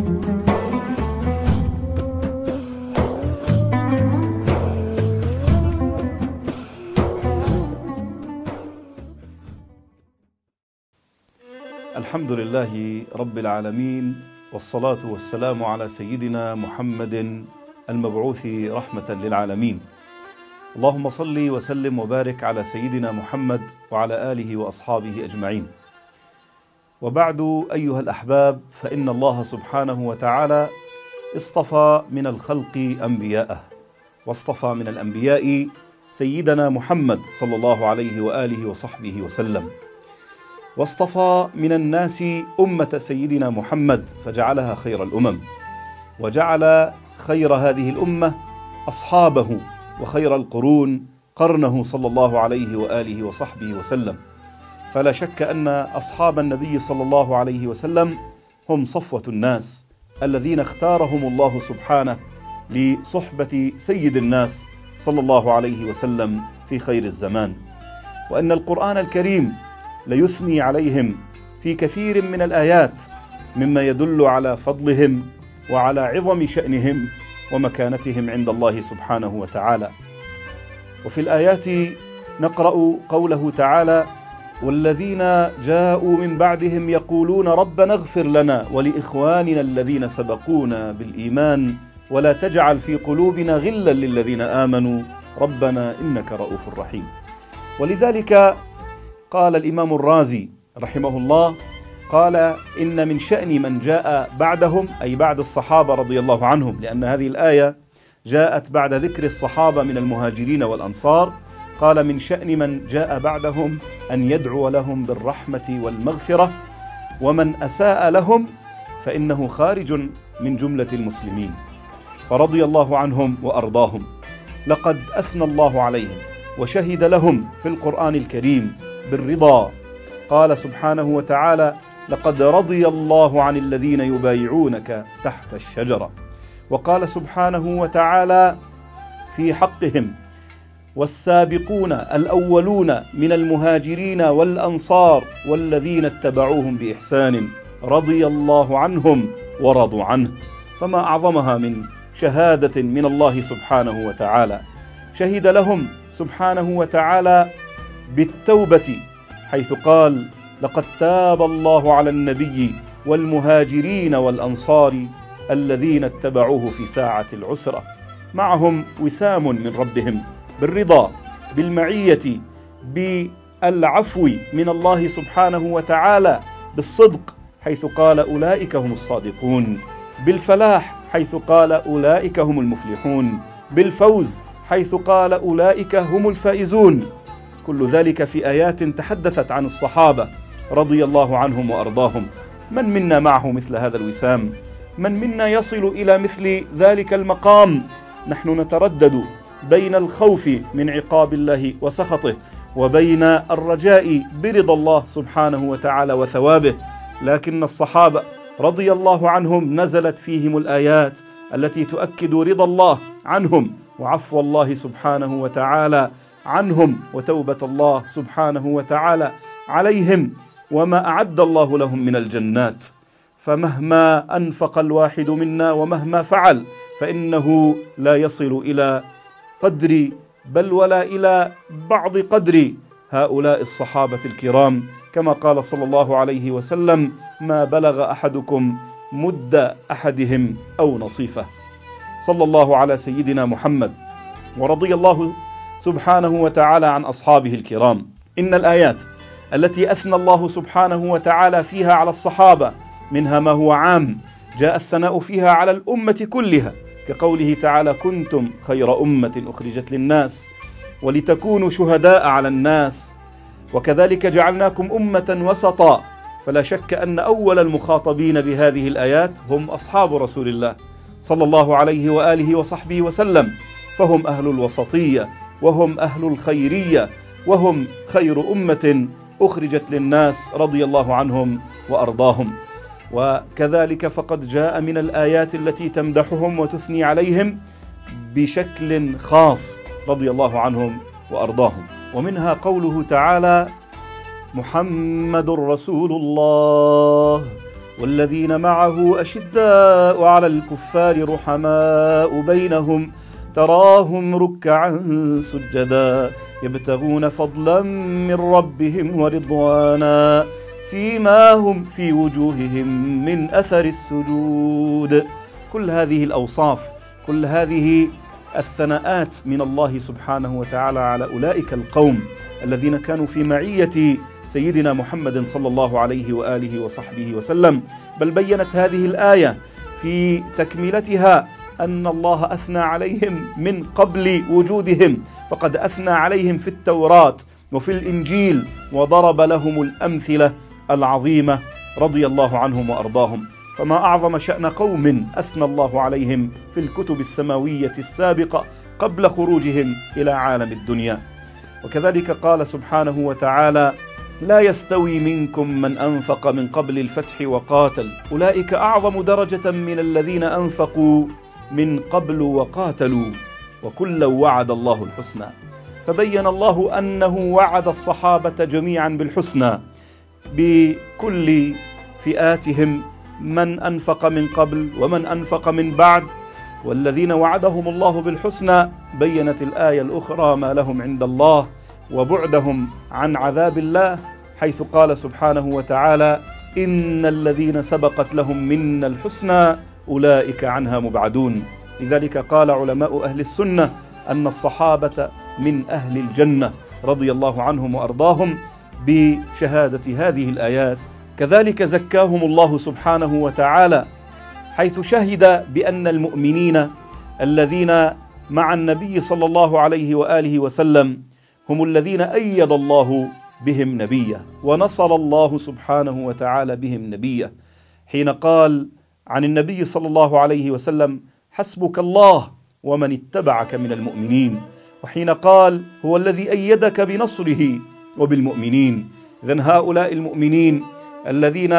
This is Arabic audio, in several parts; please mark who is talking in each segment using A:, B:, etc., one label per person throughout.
A: الحمد لله رب العالمين، والصلاة والسلام على سيدنا محمد المبعوث رحمة للعالمين. اللهم صل وسلم وبارك على سيدنا محمد وعلى آله وأصحابه أجمعين. وبعد أيها الأحباب، فإن الله سبحانه وتعالى اصطفى من الخلق أنبياءه، واصطفى من الأنبياء سيدنا محمد صلى الله عليه وآله وصحبه وسلم، واصطفى من الناس أمة سيدنا محمد فجعلها خير الأمم، وجعل خير هذه الأمة أصحابه، وخير القرون قرنه صلى الله عليه وآله وصحبه وسلم. فلا شك أن أصحاب النبي صلى الله عليه وسلم هم صفوة الناس الذين اختارهم الله سبحانه لصحبة سيد الناس صلى الله عليه وسلم في خير الزمان. وأن القرآن الكريم ليثني عليهم في كثير من الآيات مما يدل على فضلهم وعلى عظم شأنهم ومكانتهم عند الله سبحانه وتعالى. وفي الآيات نقرأ قوله تعالى: والذين جاءوا من بعدهم يقولون ربنا اغفر لنا ولإخواننا الذين سبقونا بالإيمان ولا تجعل في قلوبنا غلا للذين آمنوا ربنا إنك رؤوف رحيم. ولذلك قال الإمام الرازي رحمه الله، قال: إن من شأن من جاء بعدهم، أي بعد الصحابة رضي الله عنهم، لأن هذه الآية جاءت بعد ذكر الصحابة من المهاجرين والأنصار. قال: من شأن من جاء بعدهم أن يدعو لهم بالرحمة والمغفرة، ومن أساء لهم فإنه خارج من جملة المسلمين. فرضي الله عنهم وأرضاهم. لقد أثنى الله عليهم وشهد لهم في القرآن الكريم بالرضا. قال سبحانه وتعالى: لقد رضي الله عن الذين يبايعونك تحت الشجرة. وقال سبحانه وتعالى في حقهم: والسابقون الأولون من المهاجرين والأنصار والذين اتبعوهم بإحسان رضي الله عنهم ورضوا عنه. فما أعظمها من شهادة من الله سبحانه وتعالى. شهد لهم سبحانه وتعالى بالتوبة، حيث قال: لقد تاب الله على النبي والمهاجرين والأنصار الذين اتبعوه في ساعة العسرة. معهم وسام من ربهم بالرضا، بالمعية، بالعفو من الله سبحانه وتعالى، بالصدق حيث قال: أولئك هم الصادقون، بالفلاح حيث قال: أولئك هم المفلحون، بالفوز حيث قال: أولئك هم الفائزون. كل ذلك في آيات تحدثت عن الصحابة رضي الله عنهم وأرضاهم. من منا معه مثل هذا الوسام؟ من منا يصل إلى مثل ذلك المقام؟ نحن نتردد بين الخوف من عقاب الله وسخطه، وبين الرجاء برضا الله سبحانه وتعالى وثوابه. لكن الصحابة رضي الله عنهم نزلت فيهم الآيات التي تؤكد رضا الله عنهم وعفو الله سبحانه وتعالى عنهم وتوبة الله سبحانه وتعالى عليهم، وما أعد الله لهم من الجنات. فمهما أنفق الواحد منا ومهما فعل فإنه لا يصل إلى قدر، بل ولا إلى بعض قدر هؤلاء الصحابة الكرام، كما قال صلى الله عليه وسلم: ما بلغ أحدكم مد أحدهم أو نصيفه. صلى الله على سيدنا محمد. ورضي الله سبحانه وتعالى عن أصحابه الكرام. إن الآيات التي أثنى الله سبحانه وتعالى فيها على الصحابة منها ما هو عام، جاء الثناء فيها على الأمة كلها، كقوله تعالى: كنتم خير أمة أخرجت للناس ولتكونوا شهداء على الناس وكذلك جعلناكم أمة وسطا. فلا شك أن أول المخاطبين بهذه الآيات هم أصحاب رسول الله صلى الله عليه وآله وصحبه وسلم، فهم أهل الوسطية وهم أهل الخيرية وهم خير أمة أخرجت للناس رضي الله عنهم وأرضاهم. وكذلك فقد جاء من الآيات التي تمدحهم وتثني عليهم بشكل خاص رضي الله عنهم وأرضاهم. ومنها قوله تعالى: محمد رسول الله والذين معه أشداء على الكفار رحماء بينهم تراهم ركعا سجدا يبتغون فضلا من ربهم ورضوانا سيماهم في وجوههم من أثر السجود. كل هذه الأوصاف، كل هذه الثناءات من الله سبحانه وتعالى على أولئك القوم الذين كانوا في معية سيدنا محمد صلى الله عليه وآله وصحبه وسلم. بل بيّنت هذه الآية في تكملتها أن الله أثنى عليهم من قبل وجودهم، فقد أثنى عليهم في التوراة وفي الإنجيل وضرب لهم الأمثلة العظيمة رضي الله عنهم وأرضاهم. فما أعظم شأن قوم أثنى الله عليهم في الكتب السماوية السابقة قبل خروجهم إلى عالم الدنيا. وكذلك قال سبحانه وتعالى: لا يستوي منكم من أنفق من قبل الفتح وقاتل أولئك أعظم درجة من الذين أنفقوا من قبل وقاتلوا وكلا وعد الله الحسنى. فبين الله أنه وعد الصحابة جميعا بالحسنى بكل فئاتهم، من أنفق من قبل ومن أنفق من بعد. والذين وعدهم الله بالحسنى بيّنت الآية الأخرى ما لهم عند الله وبعدهم عن عذاب الله، حيث قال سبحانه وتعالى: إن الذين سبقت لهم منا الحسنى أولئك عنها مبعدون. لذلك قال علماء أهل السنة أن الصحابة من أهل الجنة رضي الله عنهم وأرضاهم بشهادة هذه الآيات. كذلك زكاهم الله سبحانه وتعالى، حيث شهد بأن المؤمنين الذين مع النبي صلى الله عليه وآله وسلم هم الذين أيد الله بهم نبيه ونصر الله سبحانه وتعالى بهم نبيه، حين قال عن النبي صلى الله عليه وسلم: حسبك الله ومن اتبعك من المؤمنين، وحين قال: هو الذي أيدك بنصره وبالمؤمنين. إذن هؤلاء المؤمنين الذين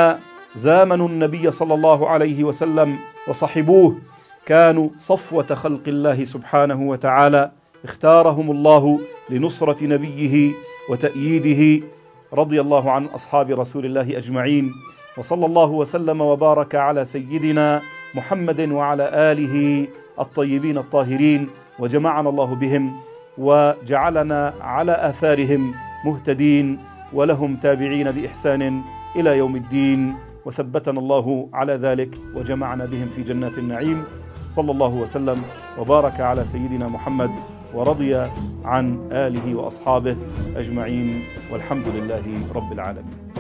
A: زامنوا النبي صلى الله عليه وسلم وصحبوه كانوا صفوة خلق الله سبحانه وتعالى، اختارهم الله لنصرة نبيه وتأييده. رضي الله عن أصحاب رسول الله أجمعين، وصلى الله وسلم وبارك على سيدنا محمد وعلى آله الطيبين الطاهرين، وجمعنا الله بهم وجعلنا على آثارهم مهتدين ولهم تابعين بإحسان إلى يوم الدين، وثبتنا الله على ذلك وجمعنا بهم في جنات النعيم. صلى الله وسلم وبارك على سيدنا محمد ورضي عن آله وأصحابه أجمعين، والحمد لله رب العالمين.